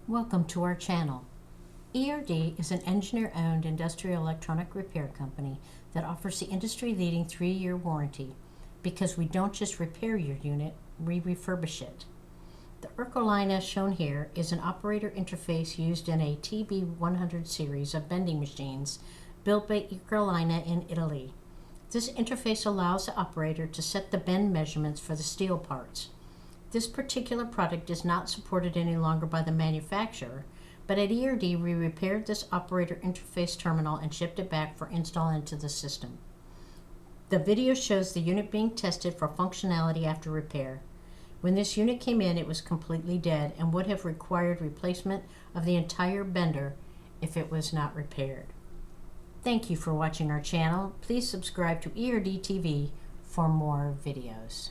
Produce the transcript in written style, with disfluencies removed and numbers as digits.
Welcome to our channel. ERD is an engineer-owned industrial electronic repair company that offers the industry-leading 3-year warranty because we don't just repair your unit, we refurbish it. The Ercolina shown here is an operator interface used in a TP024 series of bending machines built by Ercolina in Italy. This interface allows the operator to set the bend measurements for the steel parts. This particular product is not supported any longer by the manufacturer, but at ERD we repaired this operator interface terminal and shipped it back for install into the system. The video shows the unit being tested for functionality after repair. When this unit came in, it was completely dead and would have required replacement of the entire bender if it was not repaired. Thank you for watching our channel. Please subscribe to ERD TV for more videos.